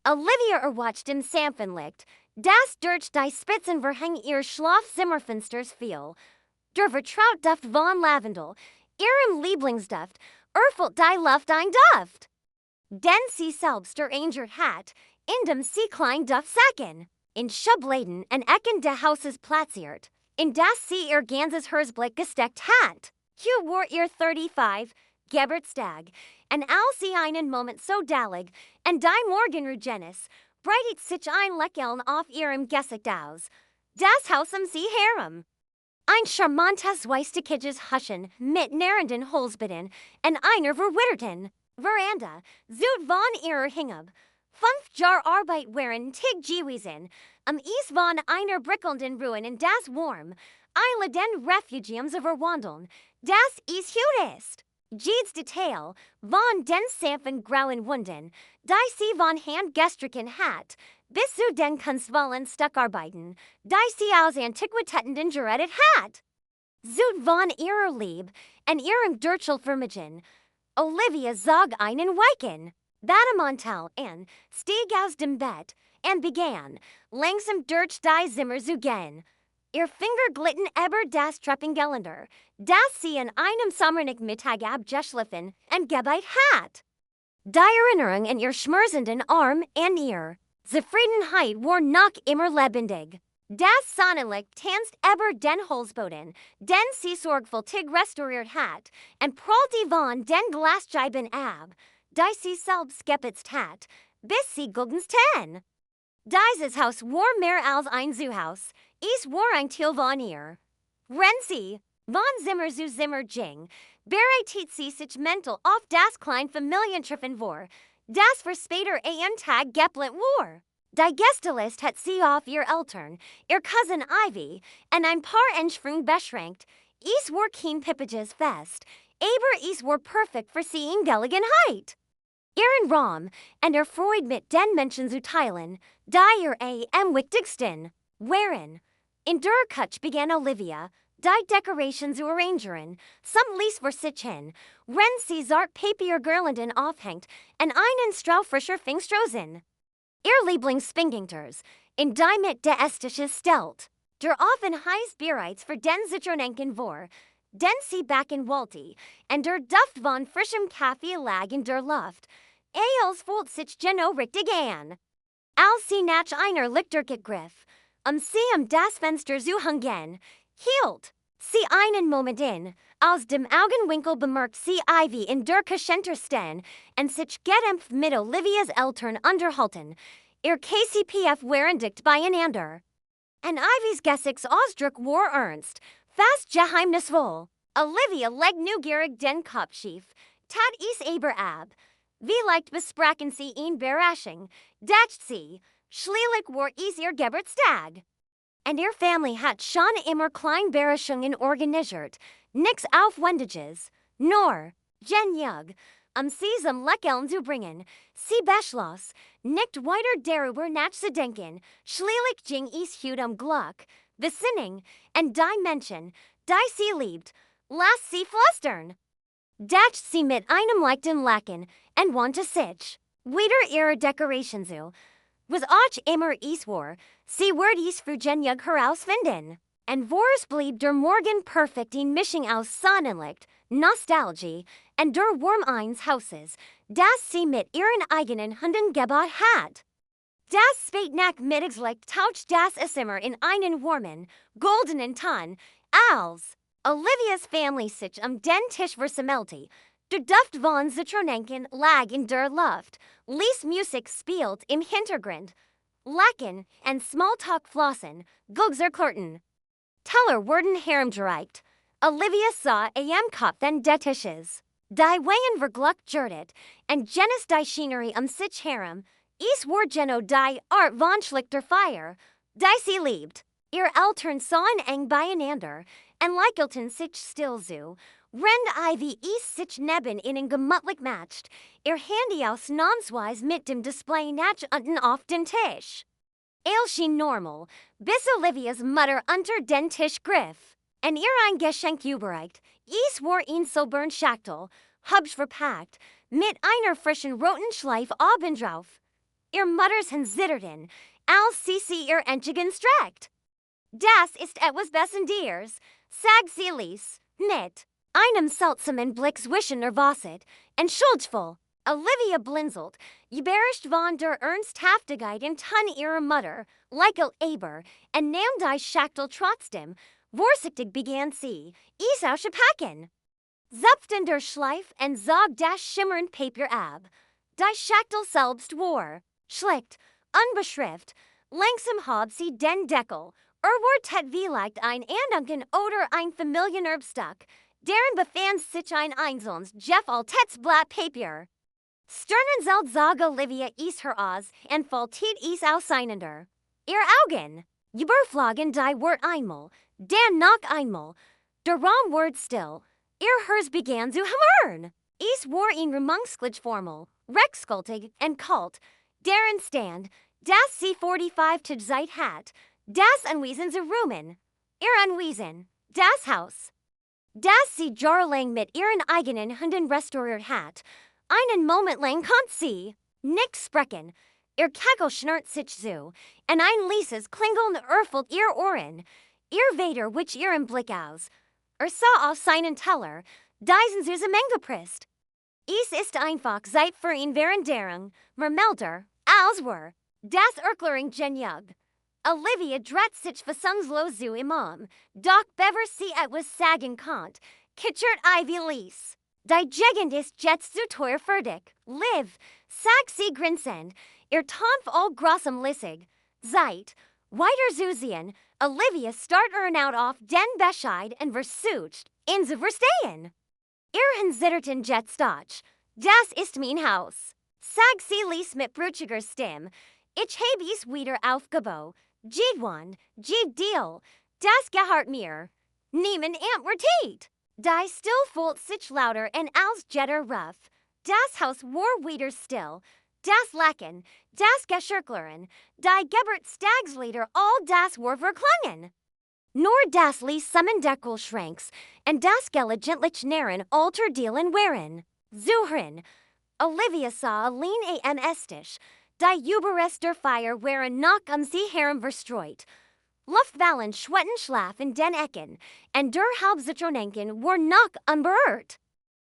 Olivia watched im Samfenlicht, das durch die Spitzen verhängt ihr Schlafzimmerfensters fiel. Der Vertraut Duft von Lavendel, ihrem Lieblingsduft, erfüllt die Luft ein Duft. Denn sie selbst erangert hat, in dem sie klein Duft Sacken, in Schubladen en Ecken des Hauses platziert, in das sie ihr ganzes Herzblick gesteckt hat. Hier war ihr 35, Geburtstag, en als sie einen Moment so dalig, en die Morgenrugenis, breitet sich ein Lächeln auf ihrem Gesicht aus. Das Haus sie harem. Ein charmantes weißiges Huschen mit nährenden Holzbetten en einer verwitterten Veranda, Süd von ihrer Hingab. 5 Jahr Arbeit waren tig gewesen, Eis von einer brickelnden Ruin in das Warm, Eile den Refugiums verwandeln, das is hut ist. Jedes Detail, von den sanften grauen Wunden, die sie von Hand gestrichen hat, bis zu den kunstvollen Stuckarbeiten, die sie aus Antiquitäten gerettet hat. Süd von ihrer Lieb, en ihrem Durchelfirmigen, Olivia zog einen Weiken, Badamontal en, stieg aus dem Bett, en begann, langsam durch die Zimmer zu gehen. Ihr Finger glitten über das Treppengeländer, das sie an einem Sommermittag abgeschliffen en gebeit hat. Die Erinnerung an ihr schmerzenden Arm en ihr Zufriedenheit war noch immer lebendig. Das Sonnenlicht tanzt über den Holzboden, den sie sorgfältig restauriert hat, en prallte von den Glasscheiben ab, die sie selbst geputzt hat, bis sie guldens ten. Dieses Haus war mehr als ein Zuhaus, es war ein Teil von ihr. Wenn sie, von Zimmer zu Zimmer ging, bereitet sie sich mental auf das kleine Familientreffen vor, das für später einen Tag geplant war. Die Gästeliste hat sie auf ihr Eltern, ihr Cousin Ivy, en ein paar Entschwung beschränkt. Es war kein pippiges Fest, aber es war perfekt für sie in Gelegenheit. Ihren Raum, en erfreut mit den Menschen zu teilen, die ihr am wichtigsten waren. In der Küche begann Olivia, die Dekoration zu arrangieren, some ließ für sich hin, wenn sie zart Papiergirlanden aufhängt, en einen Strauch frischer Pfingstrosen. Ihr Lieblingsspingingters, in die mit der Estisches stellt, der offen heiß bereits für den Zitronenken vor, den sie backen wollte, en der Duft von frischem Kaffee lag in der Luft, als fühlt sich Geno richtig an. Als sie nach einer Lichterkette griff, sie das Fenster zu hängen, hielt sie einen Moment in, aus dem Augenwinkel bemerkt sie Ivy in der Küche stehen, en sich gedämpft mit Olivias Eltern unterhalten, ihr KCPF waren dicht beieinander. En Ivys Gesichtsausdruck war ernst, fast geheimnisvoll. Olivia legt neugierig den Kopf schief, tat es aber ab. Vielleicht besprachen sie ihn Berachung, dacht sie, schließlich war es ihr Geburtstag. Und ihr Family hat schon immer kleine Berachungen organisiert, nix Aufwendiges, nur, genug, sie zum Lächeln zu bringen. Sie beschloss, nicht weiter darüber nachzudenken, schließlich ging es heute Glück, Besinning, und die Menschen, die sie liebt, lass sie flüstern. Dacht sie mit einem leichten Lachen, en wandte sich wieder ihre Dekoration zu. Was auch immer es war, sie wird es für genug herausfinden. En vors blieb der Morgen perfekt in Mischung aus Sonnenlicht, Nostalgie, und der Warm eines Hauses, das sie mit ihren eigenen Hunden gebaut hat. Das Spätnachmittagslicht tauscht das Zimmer in einen warmen, goldenen Ton, als Olivias Family sich den Tisch versammelte. Der Duft von Zitronenken lag in der Luft, ließ Musik spielt im Hintergrund. Lachen und Smalltalk flossen, Gugserklärten. Teller wurden herumgereicht. Olivia sah am Kopf des Tisches. Die Wein vergluckert, und Jenes die Schinery sich herum. Es war Geno die Art von schlichter Feier, die sie liebt. Ihr Eltern sahen eng beieinander, und lächelten sich still zu. Rend Ivy es sich neben ihnen gemütlich matcht, ihr Handy ausnahmsweise mit dem Display nach unten auf den Tisch. All schien normal, bis Olivias Mutter unter den Tisch griff. En ihr ein Geschenk überreicht, es war in silbern Schachtel, hübsch verpackt, mit einer frischen roten Schleif obendrauf. ihr Muttershand zitterten, als sie ihr Entchigen streckt. Das ist etwas Bessendiers, sag sie ließ, mit einem seltsamen Blick zwischen Nervosität und Schuldvoll. Olivia blinzelt, überrascht von der Ernsthaftigkeit in Ton ihrer Mutter, Lächeln, und nahm die Schachtel trotzdem. Vorsichtig begann sie, es auszupacken. Zupft in der Schleif und zog das schimmernd Papier ab. Die Schachtel selbst war schlicht, unbeschrift. Langsam hob sie den Deckel. Wordt het vielleicht ein Andenken oder ein Familienerbstück. Darin befand sich ein einzelnes Jeff Altets Blatt Papier. Sternenzeld zog Olivia is her aus und faltet is auseinander. Ihr Augen überflogen die Wort einmal, dann noch einmal. Der Raum ward still. Ihr Hers begann zu hämmern. Es war ein Remunsklich formal, rexkultig und kalt. Darin stand, dass sie 45 Zeit hat, das Anwesen zu ruhen. Ihr Anwesen, das Haus. Dass sie jahrelang mit ihren eigenen Hunden restauriert hat. Einen Moment lang konnte sie nicht sprechen. Ihr Kegel schnurrt sich zu, und ein leises Klingeln erfüllt ihr Ohren. Ihr Vater wich ihren Blick aus. Sah auf seinen Teller, diesen zusammengepresst. Es ist einfach Zeit für ihn währenderen, melder, als war, das Erklärung genug. Olivia dreht sich fassungslos zu ihm, doch bever sie etwas sagen konnt, kichert Ivy ließ. Die Gegend ist jetzt zu teuer für dich. Liv, sag sie grinsend, ihr Tanf all grossem lissig. Zeit, weiter zu sehen, Olivia start out auf den Bescheid und versucht, ihn zu verstehen. Ihr Hinzitterten jetzt Deutsch, das ist mein Haus. Sag sie ließ mit bruchiger Stimme, ich habe es wieder aufgebaut. Jedwan, Deal, das gehört mir. Niemand antwortet. Die still fühlt sich lauter und als jetter rough. Das Haus war wieder still. Das Lächeln, das Geschirklern, die Geburtstagslieder, all das war verklungen. Nur das ließ Summendeckel schranks, und das gelegentlich nähren alter Dealen wären. Zuhören. Olivia sah allein am Esstisch. Die Überreste der Feier waren noch sie herum verstreut. Luftwallen schwetten schlaf in den Ecken, und der Halbzitronenken war noch unberührt.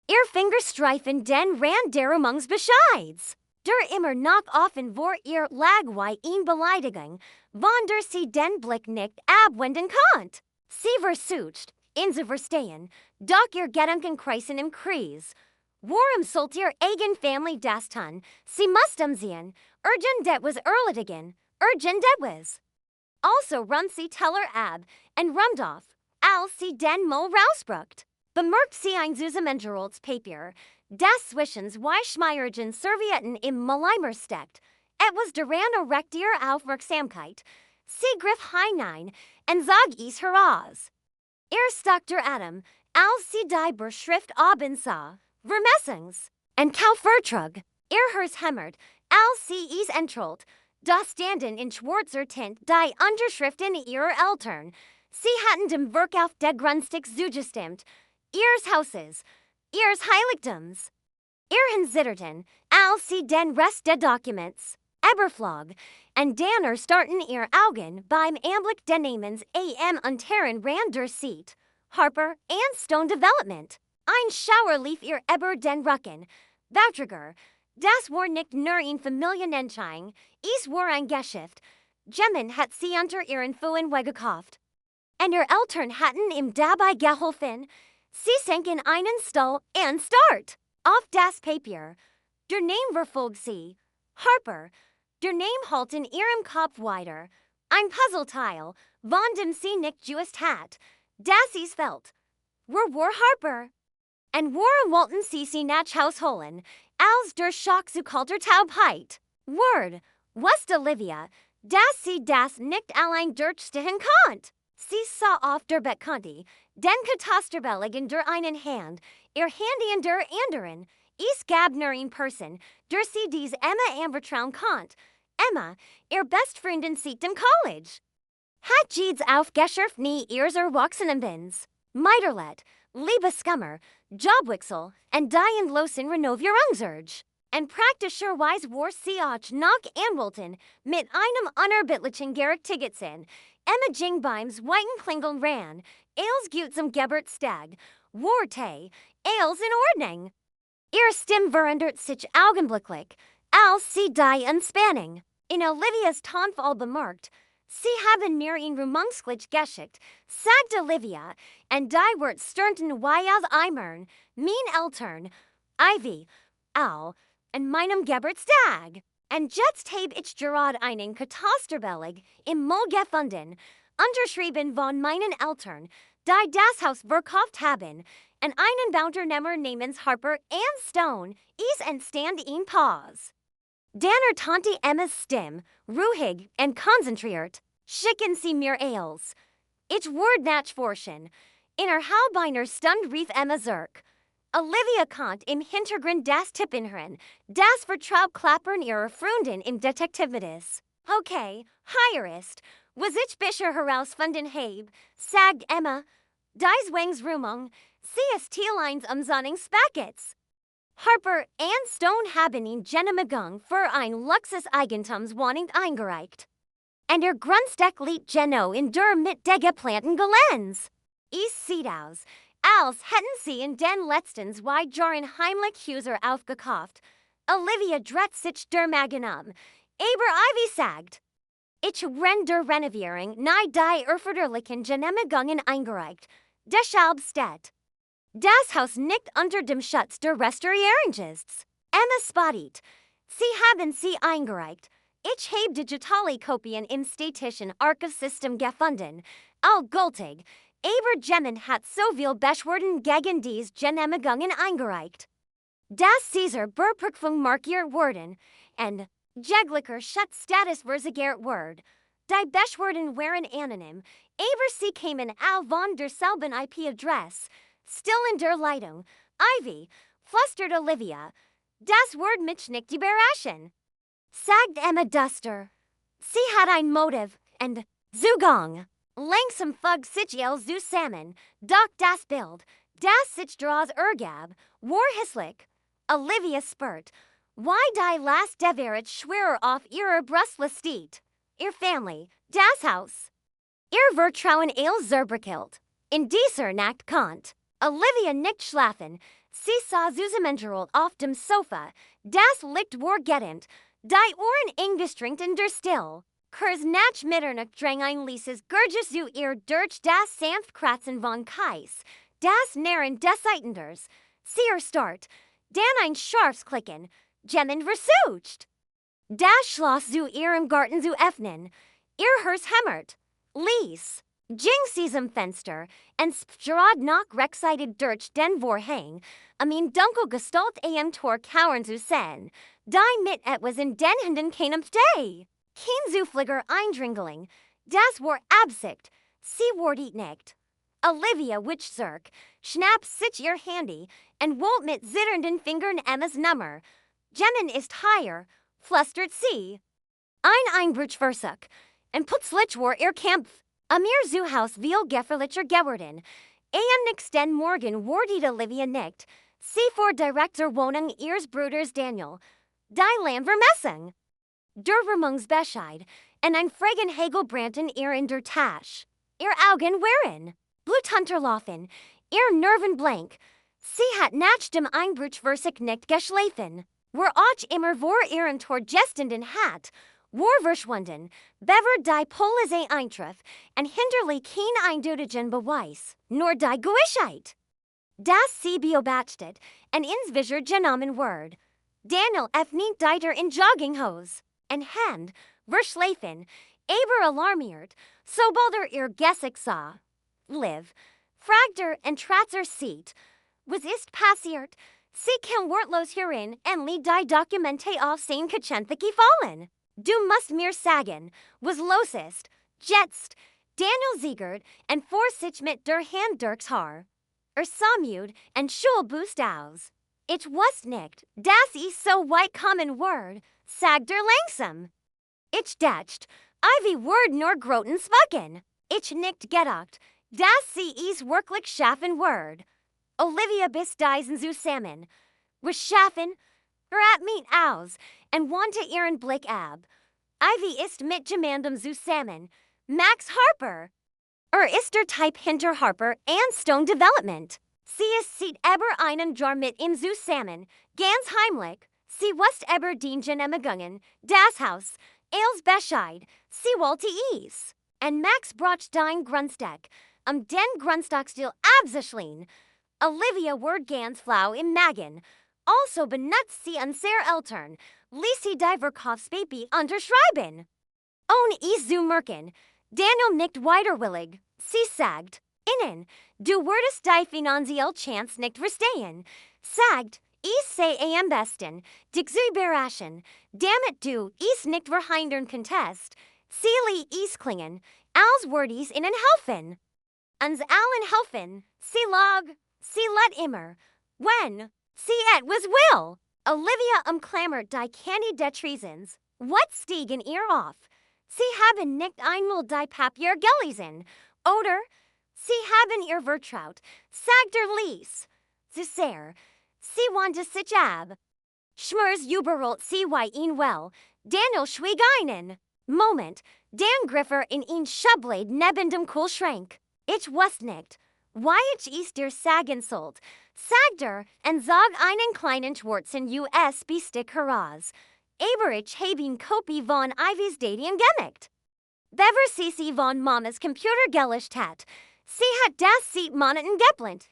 Ihr Fingerstreifen den ran der Umungs Bescheids. Der immer noch offen war ihr Lagwei in Beleidigung, von der sie den Blick nicht abwenden konnt. Sie versucht, ihn zu verstehen, doch ihr Gedanken kreisen im Kreis. Warum sollt ihr eigen Family das tun? Sie must sehen. Urgent det was erledigen. Urgent det was. Also run sie Teller ab und rummt off, als sie den Mo rausbrucht. Bemerkt sie ein Zusammengeroltes Papier, das zwischen zwei schmeiergen Servietten im Mülleimer steckt. Etwas daran erregt ihr Aufmerksamkeit. Sie griff hinein und sag es heraus. Ihr stuck der Atem, als sie die Beschrift oben sah. Vermessings und Kaufvertrag. Ihr Hers hämmert, als sie es entrolt. Da standen in schwarzer Tint die Unterschriften ihrer Eltern. Sie hatten dem Werk auf der Grundstück zugestimmt. Ihres Hauses, ihres Heiligtums. Ihr Hinzitterten, als sie den Rest der Documents überflog, und dann starten ihr Augen beim Anblick des Namens untreuen ran der Seat. Harper and Stone Development. Ein Schauer lief ihr über den Rücken. Bautriger. Das war nicht nur ein Familienentscheidung, es war ein Geschäft. Gemmen hat sie unter ihren Füßen weggekauft. Und ihr Eltern hatten ihm dabei geholfen. Sie sank in einen Stuhl und start. Auf das Papier. Der Name verfolgt sie. Harper. Der Name halt in ihrem Kopf weiter. Ein Puzzleteil, von dem sie nicht gewusst hat. Das is fällt. War Harper. Und warum wollten sie nach Haus holen, als der Schock zu kalter Taubheit? Word, was Olivia, dass sie das nicht allein durchstehen konnt. Sie sah auf der Bettkante, den Katasterbellig in der einen Hand, ihr Handy in der anderen. Es gab nur eine Person, der sie dies Emma anvertrauen konnt. Emma, ihr Bestfreundin sieht im College. Hat jedes aufgeschärft nie ihres Erwachsenenbins. Meiderlet, Liebeskummer, Jobwechsel, und die Entlosen Renovierungsurge. and praktischerweise war sie auch noch anwolten, mit einem unerbittlichen Gerechtigkeitssinn. Emma Jingbeims weiten Klingeln ran, als gut zum Geburtstag, Worte, als in Ordnung. Ihre Stimme verändert sich augenblicklich, als sie die Entspannung in Olivias Tonfall bemerkt. Sie haben mir in Rumungsglitch geschickt, sagt Olivia, und die wird sternten wie als Ehemann, Eltern, Ivy, und meinem Geburtstag. Und jetzt habe ich gerade einen Katasterbelig im Moll gefunden, unterschrieben von meinen Eltern, die das Haus verkauft haben, und einen Bauunternehmer namens Harper and Stone ist entstand in Pause. Danner Tante Emmas Stimme, ruhig und konzentriert, schicken sie mir als. Ich word nachforschen. In her halbeiner Stund rief Emma zurück. Olivia konnte im Hintergrund das Tippen hören, das Vertrautklappern ihrer Freundin im Detektivitis. Okay, hier ist, was ich bisher herausfinden habe, sagt Emma. Dies Wings Rumung, sie ist Thieleins Sonnungspackets. Harper and Stone haben ihn Genehmigung für ein Luxus-Eigentumswohnung eingereicht. Und Grundstück liegt Geno in der mit der geplanten Geländs. Es sieht aus, als hätten sie in den letzten 2 Jahren heimlich Häuser aufgekauft. Olivia dreht sich der Magen aber Ivy sagt, ich renn der Renovierung nahe die erforderlichen Genehmigungen eingereicht. Deshalb steht das Haus nicht unter dem Schutz der Restaurierungsgesetze. Emma spottet. Sie haben sie eingereicht. Ich habe digitale Kopien im statischen Archivsystem gefunden. Allgültig. Aber Gemin hat so viel Beschwerden gegen dies Genehmigungen eingereicht. Das Caesar Berprüfung markiert worden, und jeglicher Schutzstatus versigert word. Die Beschwerden waren anonym, aber sie kamen all von derselben IP-Adresse. Still in der Leitung, Ivy, flüstert Olivia. Das Wort mich nicht überraschen. Sagt Emma Duster. Sie hat ein Motiv, und Zugang. Langsam fug sich zusammen, doch das Bild, das sich draus ergab, war hässlich. Olivia spurt. Why die last Deverit schwerer auf ihrer Brustler steht? Ihr Family, das Haus. Ihr Vertrauen als zerbrechelt. In dieser Nacht konnt Olivia nicht schlafen. Sie sah zusammengerollt auf dem Sofa. Das Licht war gedämmt. Die Ohren eingestrengt in der Still. Kurs nach Mitternacht drang ein Lieses Gurges zu ihr durch das sanft Kratzen von Kais. Das Narren des Seitenders. Sie erstarrt. Dann ein scharfes Klicken. Gemin versucht. Das Schloss zu ihrem Garten zu öffnen. Ihr Hers hämmert. Lies. Jing sie's am Fenster, und spgerad noch rexcited durch den Vorhang, dunkel Gestalt am Tor kauern zu sehen. Die mit etwas in den Händen keinem Steh. Kein Zufliger eindringling. Das war Absicht. Sie ward nicht. Olivia witch zurück, schnapp sich ihr Handy, und wollt mit zitternden Fingern Emmas Nummer. Gemin ist hier, flüstert sie. Ein Einbruch versuch, und plötzlich war ihr Kampf. Amir Zuhaus viel gefährlicher geworden. Nächsten Morgen wardit Olivia nicht. Sie vor Direktor Wohnung ihres Bruders Daniel. Die Landvermessung. Der Vermungsbescheid, und ein Fragen Hegelbrandten ihr in der Tasche. Ihr Augen waren blutunterlaufen, ihr Nerven blank. Sie hat nach dem Einbruch versig nicht geschlafen. War auch immer vor ihren Torgestenden hat. War verschwunden, bever die Polizei eintraf, und hinterlich kein eindeutigen Beweis, nur die Gewissheit. Das sie beobachtet, und ins Visier genommen word. Daniel nicht deiter in Jogginghose, und Hand, verschlafen, aber alarmiert, sobald ihr Gessig sah. Liv, fragt und tratzer sieht. Was ist passiert? Sie kann wortlos hierin, und die Dokumente auf sein Kachenthik gefallen. Du musst mir sagen, was los ist. Jetzt, Daniel siegert, und vor sich mit der Hand durchs Haar. Samud, und Schulbust aus. Ich wusste nicht, das ist so weit kommen word, sagt langsam. Ich dacht, Ivy word nur groten spucken. Ich nicht gedacht, dass sie is wirklich schaffen word. Olivia bis diesen zusammen. Was schaffen? at meet aus, and wanta ihren Blick ab. Ivy ist mit jemandem zusammen. Max Harper. Ist der Typ hinter Harper and Stone Development. Sie ist sieht eber einen Jar mit ihm zusammen, ganz heimlich. Sie wust eber den Genemagungen, das Haus, als Bescheid, sie wollte es. And Max brocht dein Grundstück, den Grundstücksdeal abzuschließen. Olivia word ganz flau im Magen. Also benutzt sie unsere Eltern, ließ sie die Verkaufspapier unterschreiben. Ohne es zu merken, Daniel nicht widerwillig, sie sagt, innen, du würdest die finanzielle Chance nicht verstehen, sagt, ich sei am besten, dich zu überraschen, damit du es nicht verhindern konntest, sie es klingen, als würde es ihnen helfen. Uns allen helfen, sie lag, sie let immer, when, sie was will. Olivia umklammert die Candy-Detreasons, what stiegen ihr auf? Sie haben nicht einmal die Papier gelesen, oder? Sie haben ihr vertraut, sagt der Lies. Zu sehr, sie wandte sich ab. Schmers überholt sie ihn well, Daniel schwieg einen. Moment, Dan Griffer in ihn Schublade neben dem Kühlschrank. Ich wusste nicht, why ich der sagen sollt, sagt und zog einen kleinen schwarzen USB-Stick heraus. Aber ich habe ihn Kopie von Ivys Dating gemacht. Bever sie von Mamas Computer gelöscht hat. Sie hat das seit Monaten geplant.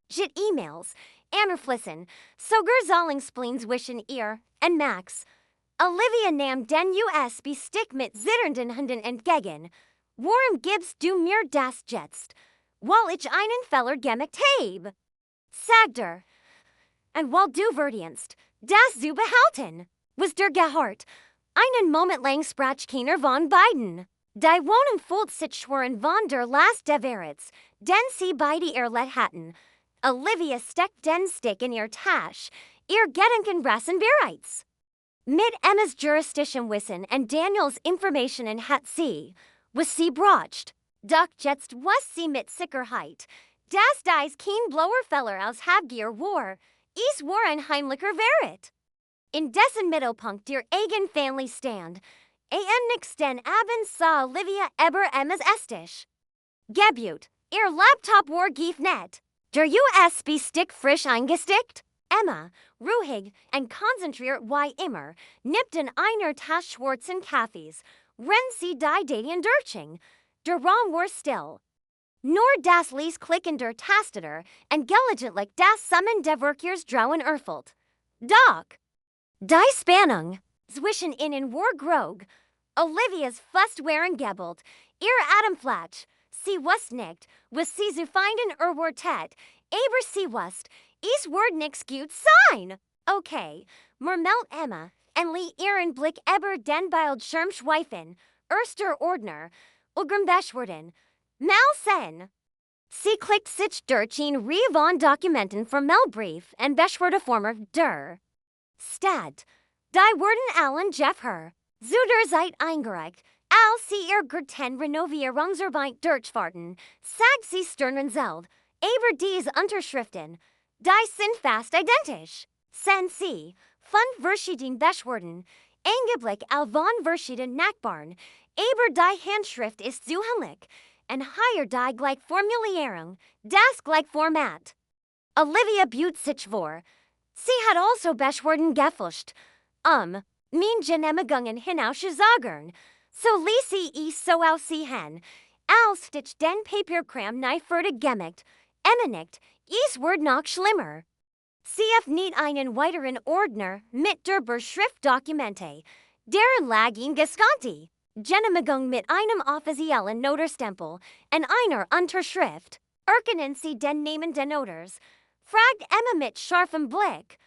Jit E-Mails, Annerflissen, sogar Zollingsplins wischen ihr, und Max. Olivia nahm den USB-Stick mit zitternden Händen entgegen. Warum gibst du mir das jetzt? Weil ich einen Fehler gemacht habe. Sagt und weil du verdienst, das zu behalten. Was der gehört. Einen Moment lang sprach keiner von beiden. Die Wohnung fühlt sich schweren von der Last der Verits, den sie beide erlet hatten. Olivia steckt den Stick in ihr Tasche, ihr Gedankenrassen bereits. Mit Emmas Jurisdiction-Wissen und Daniels Informationen hat sie, was sie brocht. Doch jetzt was sie mit Sicherheit. Das dies kein blower Feller aus Habgier war, es war ein heimlicher Verit. In dessen Mittelpunkt der eigen Family stand, nix den Abend sah Olivia eber Emmas Estisch. Gebut, ihr Laptop war gief net. Der USB-Stick frisch eingestickt? Emma, ruhig und konzentriert wie immer, nippt in einer Tasse schwarzen Kaffees, rennt sie die Dating durching. Der Raum war still. Nur das Lies klicken der Tastatur und gelegentlich das Summen der Workers drauen erfüllt. Doch! Die Spannung zwischen ihnen war grog. Olivias fast waren gebelt, ihr Atemflatsch. Sie wusste nicht, was sie zu finden war tat, aber sie wusste, es wird nix gut sein. Okay, murmelt Emma, und lie ihren Blick eber den Bildschirm schweifen, erster Ordner, Beschwerden. Mal sehen. Sie klickt sich durch ihn von Dokumenten für Mailbrief und Beschwerdeformer der Stadt. Die wurden allen Jeff her. Zu der Zeit eingereicht, als sie ihr Gerten Renovierungsarbeit durchfahrten, sagt sie stern und zeld, aber diese Unterschriften, die sind fast identisch. Sind sie, von verschiedenen Beschwerden, Eingeblick auf von verschiedenen Nachbarn, aber die Handschrift ist zu ähnlich, und hier die Gleichformulierung, das Gleichformat. Olivia bot sich vor. Sie hat also Beschwerden gefälscht, mein Genemagungen hinausgesagern, so ließ sie es so aussehen, als stich den Papierkram neifertig gemacht, Emma nickt, es wird noch schlimmer. Sie hat nicht einen weiteren Ordner mit der Beschriftdokumente, deren lag ihn gescanti, Genemagung mit einem offiziellen Notarstempel und einer Unterschrift. Erkennen Sie den Namen den Notars? Fragt Emma mit scharfem Blick.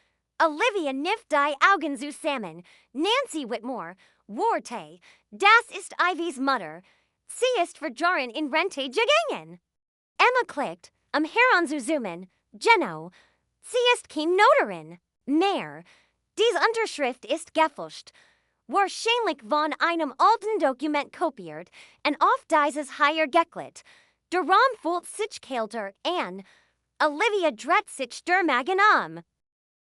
Olivia knifft die Augen zusammen. Nancy Whitmore, Warte, das ist Ivys Mutter. Sie ist verloren in Rente gegangen. Emma klickt, heranzuzoomen. Geno, sie ist kein Notarin. Mehr. Dies Unterschrift ist gefälscht. Wahrscheinlich von einem alten Dokument kopiert und auf dieses hier geklebt. Der Raum fühlt sich kälter an. Olivia dreht sich der Magen.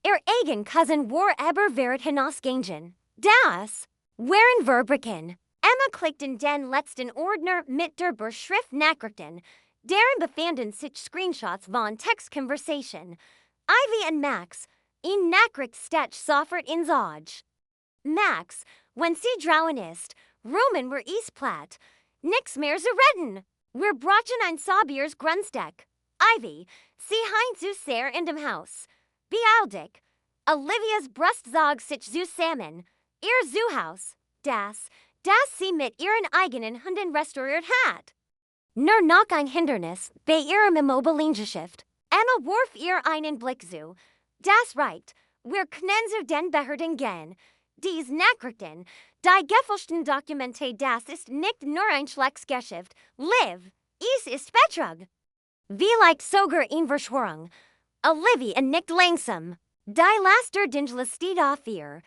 Ihr eigen Cousin war eber wäret hinausgegangen. Das wären Verbricken. Emma klickten den letzten Ordner mit der Beschrift Nachrichten. Deren befanden sich Screenshots von Text Conversation. Ivy and Max, in Nachricht stech sofort ins Auge. Max, wenn sie drauen ist, Roman wir platt. Nix mehr zu retten. Wir brachen ein Sabiers Grundstück. Ivy, sie hein zu sehr in dem Haus. Bealdig. Olivias Brustzog sich zu Salmon. Ihr Zuhaus. Das sie mit ihren eigenen Hunden restauriert hat. Nur noch ein Hindernis bei ihrem Immobiliengeschäft. Emma warf ihr einen Blick zu. Das reicht. Wir können zu den Behörden gehen. Dies Nachrichten, die gefälschten Dokumente, das ist nicht nur ein Geschäft. Liv, es ist Betrug. Vielleicht sogar in Verschwörung. Olivia nicht langsam. Die Laster Dingler steht auf ihr.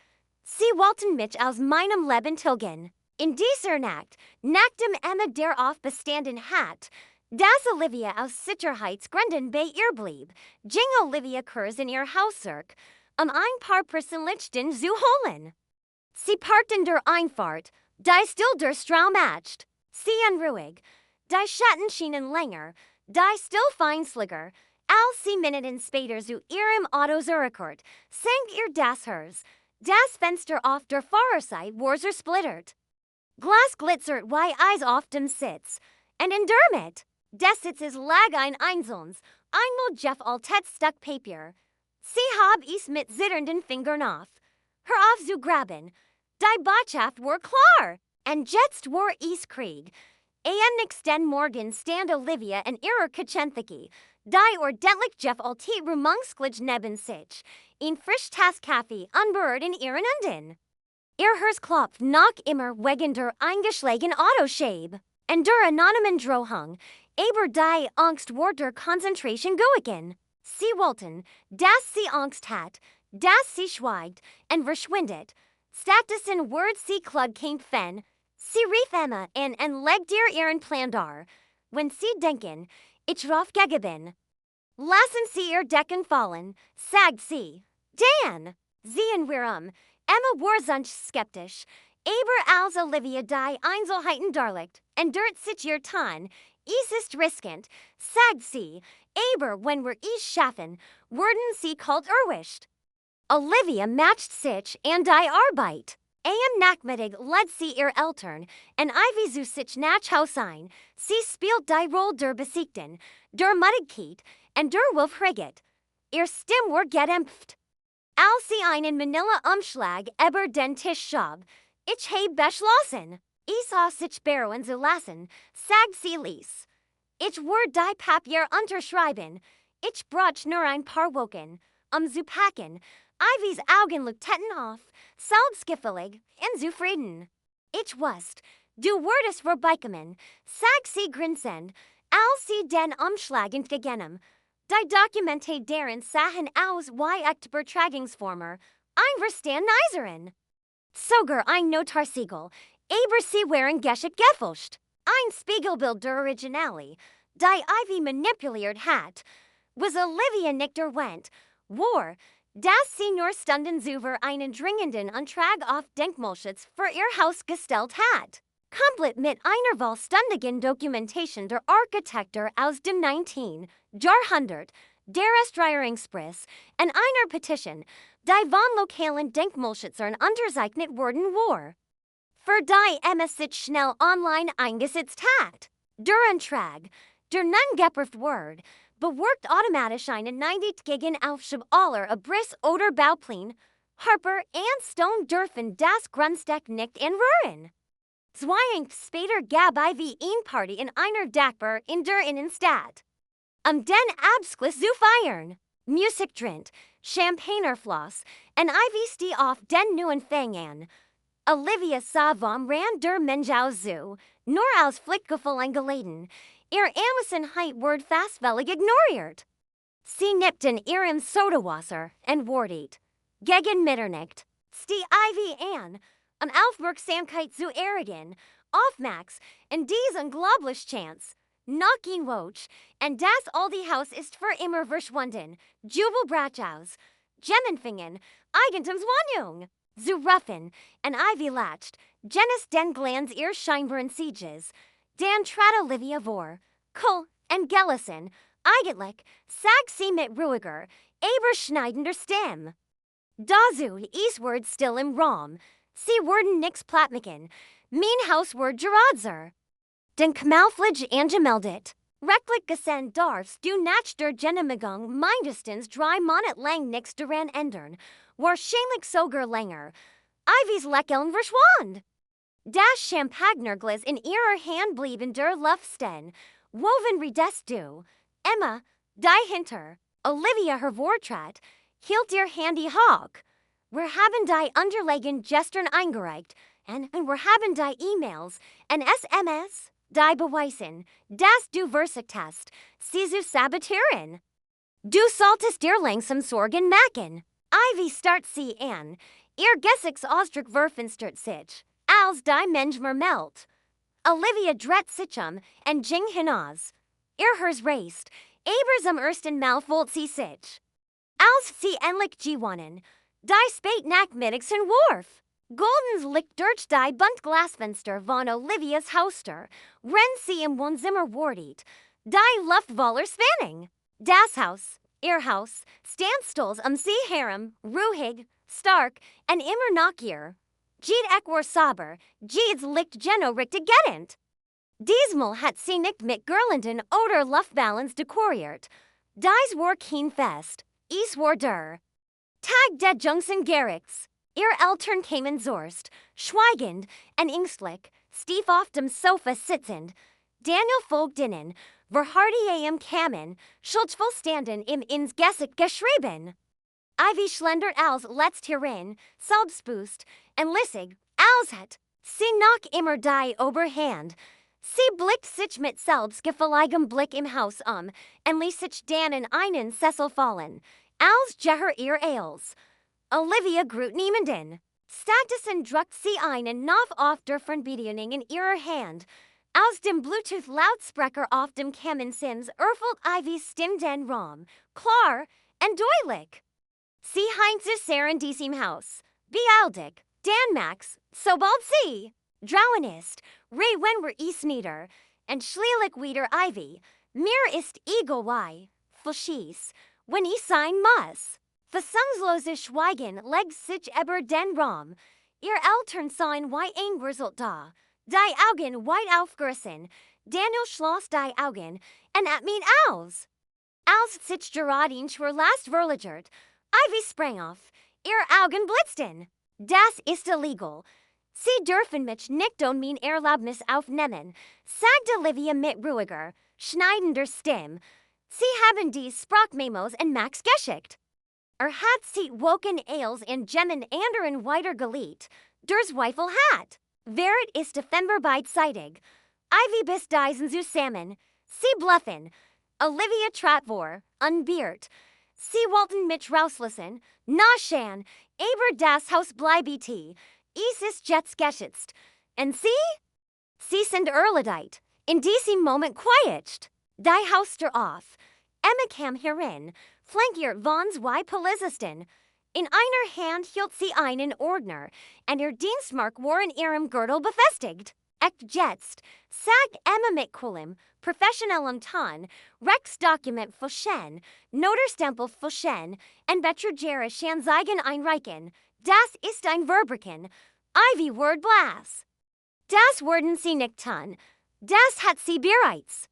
Sie wollten mich aus meinem Leben tilgen. In dieser Nacht, nachdem Emma darauf bestanden hat, dass Olivia aus Sicherheitsgründen bei ihr blieb, ging Olivia kurz in ihr Haus zurück, ein paar Persönlichkeiten zu holen. Sie parkten der Einfahrt, die still der Strahl matcht. Sie unruhig. Die Schatten schienen länger, die still feindseliger. Als sie Minuten später zu ihrem Auto zurückkehrt, sank ihr das Herz. Das Fenster auf der Fahrerseite war zersplittert. Glas glitzert wie Eis auf dem Sitz. Und in der Mitte des Sitzes lag ein einzelnes, einmal Jeff altes Stück Papier. Sie hab es mit zitternden Fingern auf. Hör auf zu graben. Die Botschaft war klar. Und jetzt war es Krieg. Nächsten Morgen stand Olivia in ihrer Küchentheke. Die ordentlich Jeff altit Rumungsglitch neben sich. In frisch Tass Kaffee unberührt in ihren Händen. Ihr Herz klopft noch immer wegen der eingeschlagen Autoschäbe. Und der anonymen Drohung, aber die Angst war der Konzentration gewichen. Sie wollten, dass sie Angst hat, dass sie schweigt und verschwindet. Stattdessen wird sie klug kämpfen. Sie rief Emma in und legt ihren Plan dar. Wenn sie denken, ich rauf gegeben. Lassen sie ihr Decken fallen, sagt sie. Dan! Sehen wir Emma war sonst skeptisch. Aber als Olivia die Einzelheiten darlegt, und dort sich ihr Ton, es ist riskant, sagt sie. Aber wenn wir es schaffen, werden sie kalt erwischt. Olivia matcht sich an die Arbeit. Am Nachmittag led sie ihr Eltern, und Ivy zu sich nach Haus ein. Sie spielt die Rolle der Besiegten, der Mutigkeit, und der Wolfriget. Ihr Stimm war gedämpft. Als sie einen Manila-Umschlag über den Tisch schob, ich habe beschlossen, es aus sich beruhen zu lassen, sagt sie lies. Ich werde die Papier unterschreiben. Ich brauche nur ein paar Wochen, zu packen. Ivys Augen leuchteten auf, selbstgefällig und zufrieden. Ich wusste, du würdest vorbeikommen, sagt sie grinsend, als sie den Umschlag entgegennahm. Die Dokumente deren sahen aus wie echte Betragungsformer, ein Verstandneiserin. Sogar ein Notarsiegel, aber sie waren geschickt gefälscht. Ein Spiegelbild der Originale, die Ivy manipuliert hat, was Olivia nicht erwähnt, war, dass sie nur Stunden über einen dringenden Antrag auf Denkmalschutz für ihr Haus gestellt hat. Komplett mit einer vollständigen Dokumentation der Architektur aus dem 19. Jahrhundert, der Restaurierungspress, und einer Petition, die von lokalen Denkmalschützern unterzeichnet worden war. Für die Emma sich schnell online eingesetzt hat. Der Antrag, der nun geprüft wird, bewirkt automatisch einen 90 gegen Aufschub aller Abriss oder Baupläne. Harper und Stone dürfen das Grundstück nicht anrühren. 2 Jahre später gab Ivy eine Party in einer Dachbar in der Innenstadt. Den Abschluss zu feiern. Musik drin, Champagnerfloss, und Ivy steh auf den neuen Fang an. Olivia sah vom Rand der Menschau zu, nur als Flickgefühl eingeladen. Ihr Amazonheit wird fast völlig ignoriert. Sie nippten ihrem Sodawasser und wartet. Gegen Mitternacht steh Ivy an, Aufmerksamkeit zu erregen, auf Max, und dies unglaublich Chance. Noch ein Woch, und das alte Haus ist für immer verschwunden. Jubel brach aus. Gemmenfingen, Eigentums Wanjung. Zu Ruffen, and Ivy latched, Genis den Glands ear Scheinbaren sieges, Dan trat Olivia vor, Kull, and Gellison, Eigentlich, Sag sie mit ruhiger, Aber schneidender Stem. Dazu, eastward still im Raum, sie worden nix platmiken, mein Hausword Geradzer. Den Kmalflig angemeldet. Recklich gesend darfst du nach der Genemagung mindestens dry monet lang nix daran ändern, wahrscheinlich sogar länger. Ivy's Lächeln verschwand. Das Champagnerglas in ihrer Hand blieben der Luftsten, woven redest du. Emma, die hinter, Olivia hervortrat, hielt ihr Handy Hawk. Wir haben die Unterlagen gestern eingereicht, and wir haben die E-Mails, and SMS, die beweisen, dass du versichtest, sie zu sabotieren. Du solltest dir langsam Sorgen machen. Ivy start sie an, ihr Gesicks Ostrich verfinstert sich, als die Mensch melt. Olivia dret sichum, and Jing hinaus. Ihr hers raced, aber zum ersten Mal volt sie sich. Als sie endlich gewonnen, die spät nachmittags in warf. Goldens licht durch die Buntglasfenster von Olivias Hauster, wenn sie im Wohnzimmer wartet, die Luftwaller spanning. Das Haus, ihr Haus, standstills sie herum, ruhig, stark, und immer nach ihr. Jed war sauber, Jed's licht Geno richtig gedent. Diesmal hat sie nicht mit Girlanden oder Luftballons dekoriert. Dies war kein Fest, es war der Tag der Jungsen Garrix. Ihr Eltern kamen zorst, schweigend und ängstlich, stief auf dem Sofa sitzend. Daniel folgte ihnen, verharrte am Kamin, schuldvoll standen im ins Gesicht geschrieben. Ivy schlendert als letzt hierin, selbstbewusst und lissig, als hat sie noch immer die Oberhand. Sie blickt sich mit selbstgefälligem Blick im Haus und ließ sich dann in einen Sessel fallen, als Jeher ihr Eils. Olivia grut niemanden. Stattdessen druckt sie einen Knopf auf der Fernbedienung in ihrer Hand. Aus dem Bluetooth-Lautsprecher auf dem Kaminsims erfüllt Ivys Stimme den Raum, klar und deutlich. Sie heint zu Saren diesem Haus. Bealdig, Dan Max, sobald sie drauen ist, wenn wir es nieder, und schließlich wieder Ivy, mir ist egal verschieß, wenn ich sein muss. Fassungsloses Schweigen legt sich über den Raum. Ihr Eltern sahen wie ein Result da. Die Augen weit aufgerissen. Daniel schloss die Augen und atmet aus. Als sich Gerardine zur Last verlegert, Ivy sprang auf. Ihr Augen blitzten. Das ist illegal. Sie dürfen mich nicht ohne mein Erlaubnis aufnehmen, sagt Olivia mit ruhiger, schneidender Stimme. Sie haben die Sprachmemos in Max geschickt. Hat sie woken Ales in Gemmen anderen weiter geliebt, der Zweifel hat. Während ist Defember beidseitig. Ivy bis Dyson zusammen. Sie bluffen. Olivia trat vor, unbeirrt. Sie wollten mich rauslassen, naschen, aber das Haus bleibt. Es ist jetzt geschützt. Und sie? Sie sind erledigt. In diesem Moment quietscht. Die Hauster auf. Emma kam hierin, flankiert von zwei Polizisten. In einer Hand hielt sie einen Ordner, und ihr Dienstmark war in ihrem Gürtel befestigt. Jetzt, sag Emma mit coolem, professionellem Ton, Rex Dokument vollständig, Noterstempel vollständig, und Betrugere Schanzeigen einreichen. Das ist ein Verbrechen. Ivy Word Blass. Das werden sie nicht tun. Das hat sie bereits.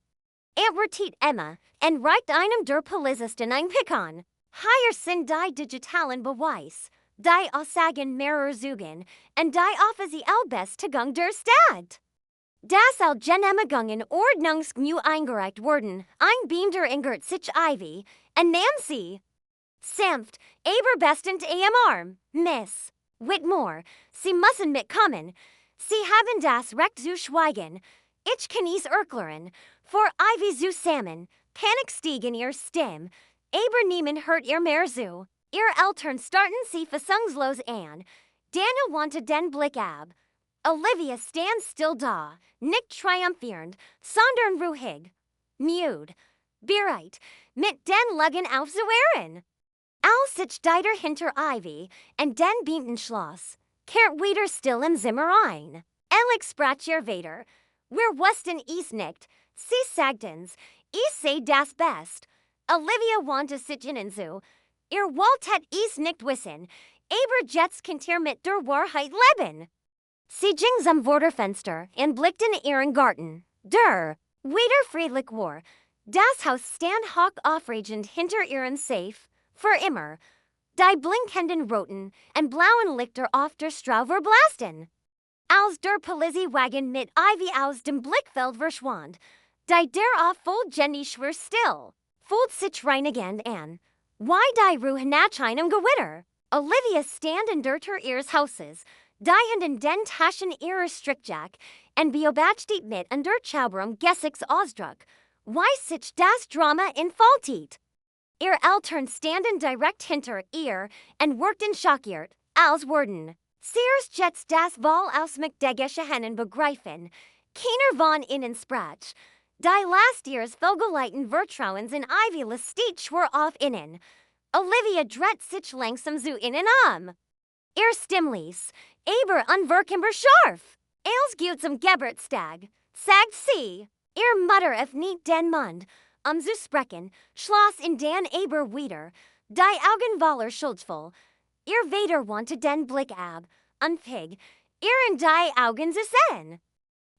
Antwortet Emma, und reicht einem der Polizisten ein Pikon. Hier sind die digitalen Beweis, die Aussagen mehrerer Zeugen, und die offiziell Bestätigung der Stadt. Das Allgemeine in Ordnungsgemäß eingereicht wurden, ein Beam der Ingert sich Ivy, und Nancy. Sanft, aber bestens am Arm, Miss Whitmore, Sie müssen mitkommen. Sie haben das Recht zu schweigen. Ich kann es erklären. Vor Ivy zusammen, Panik stieg in ihr Stimme, aber niemand hört ihr mehr zu. Ihr Eltern starten sie fassungslos an. Daniel wanted den Blick ab. Olivia stand still da, nicht triumphierend, sondern ruhig. Müde. Bereit, mit den Lügen aufzuwehren. Al sich dieter hinter Ivy, and den bienten Schloss. Kehrt wieder still im Zimmer ein. Ellich sprach ihr weiter. Wir wussten es nicht. Sie sagten's. Ich seh das best. Olivia wandte sich innen zu. Ihr wollt het es nicht wissen. Aber jetzt könnt ihr mit der Wahrheit leben. Sie ging zum Vorderfenster und blickten ihren Garten. Wieder friedlich war. Das Haus stand hoch aufregend hinter ihren Safe. Für immer. Die blinkenden roten und blauen Lichter auf der Straße verblasten. Als der Polizeiwagen mit Ivy aus dem Blickfeld verschwand, die darauf vollständig schwer still, fühlt sich reinigend an. Why die Ruhe nach einem Gewitter? Olivia stand in der Tür ihres Hauses, die in den Taschen ihrer Strickjack, und beobachtet mit an der Zauberung Gesichtsausdruck. Why sich das Drama entfaltet? Ihr Eltern standen direkt hinter ihr und wirkten schockiert, als würden Sears jetzt das Wahl aus McDegische Hennen begreifen. Keiner von ihnen sprach. Die last years Vogeleiten Vertrauens in Ivy lastet schwör auf ihnen. Olivia dreht sich langsam zu ihnen Ihr Stimmlies, aber unwirkbar scharf. Els gut zum Geburtstag, sagt sie. Ihr Mutter öffnet nicht den Mund, zu sprechen, schloss in den aber wieder. Die Augen voller schuldvoll. Ihr Vater wandte den Blick ab, unpig, ihren die Augen zu sehen.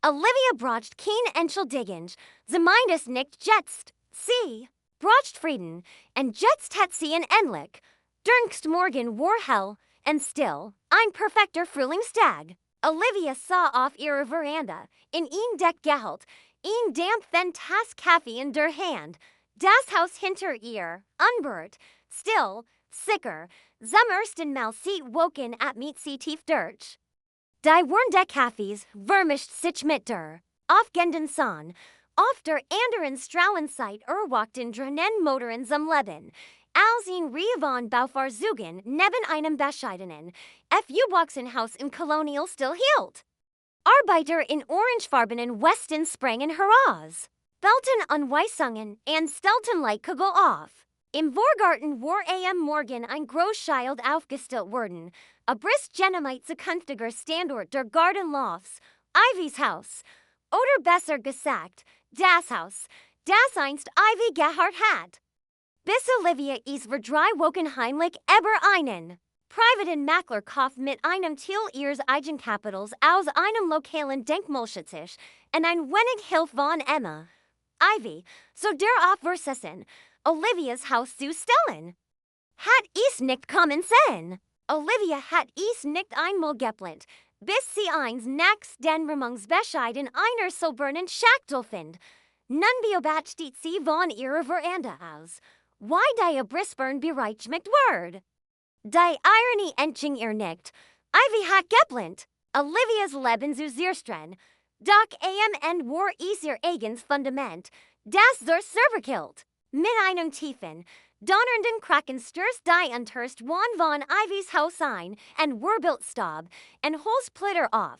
Olivia bracht kein entschuldigend, sie meint es nicht jetzt. Sie bracht Frieden, und jetzt hat sie ihn endlich. Der Morgen war hell und still, ein perfekter Frühlingstag. Olivia sah auf ihrer Veranda, in ein Deck gehalt, ein dampfen Tass Kaffee in der Hand, das Haus hinter ihr, unberührt, still, sicher, zum ersten Mal sie woken at mit sie tief durch. Die waren der Kaffees, vermischt sich mit der aufgehenden Sonne, auf der anderen Strauenzeit erwachten drinnen Motoren zum Leben, als ein Rievon Baufahrzeugen neben einem bescheidenen, F-U-Boxenhaus im Colonial-Stil hielt. Arbeiter in orangefarbenen Westen sprangen heraus, belten Anweisungen und stellten Leitkugel auf. Im Vorgarten war am Morgen ein Großschild aufgestellt worden, a brisk Genomite zukünftiger Standort der Gartenlofts, Ivys Haus, oder besser gesagt, das Haus, das einst Ivy gehabt hat. Bis Olivia es für 3 Wochen heimlich über einen privaten Makler kauft mit einem Teil ihres Eigenkapitals aus einem lokalen Denkmalschutz und ein wenig Hilfe von Emma. Ivy, so darauf versessen, Olivias Haus zu stellen. Hat es nicht kommen sehen. Olivia hat es nicht einmal geplant, bis sie eins nachts den Remungsbescheid in einer silbernen Schachtel findet. Nun beobachtet sie von ihrer Veranda aus. Why die Brisbane bereit mit Word? Die Ironie entging ihr nicht. Ivy hat geplant. Olivias Leben zu zerstreuen. Doch am war es ihr eigenes Fundament, das der Server killt. Mit einem tiefen, donnernden Kraken stürzt die Unterst von Ivys Haus ein und wirbelt Staub und Holzsplitter auf.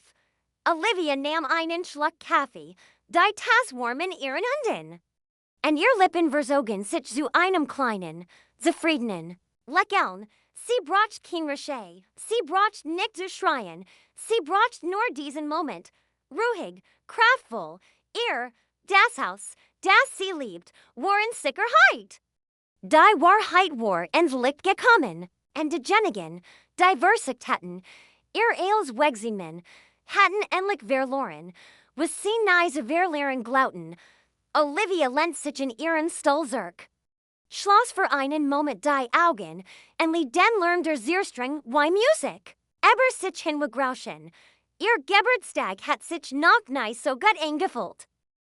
Olivia nahm einen Schluck Kaffee, die Tasse warm in ihren Händen. Und ihr Lippen verzogen sich zu einem kleinen, zufriedenen Lächeln. Sie bracht kein Rocher, sie bracht nicht zu schreien, sie bracht nur diesen Moment, ruhig, kraftvoll, das Haus, das sie liebt, war in Sicherheit. Die Wahrheit war ins Licht gekommen, und diejenigen, die versicht hatten, ihr als Wegsinnen, hatten endlich verloren, was sie nie zu verlieren glaubten. Olivia lent sich in ihren Stolzerk. Schloss für einen Moment die Augen, und lieh den Lärm der Zierstring wie Musik. Aber sich hingegrauschen. Ihr Geburtstag hat sich noch nie so gut angefühlt.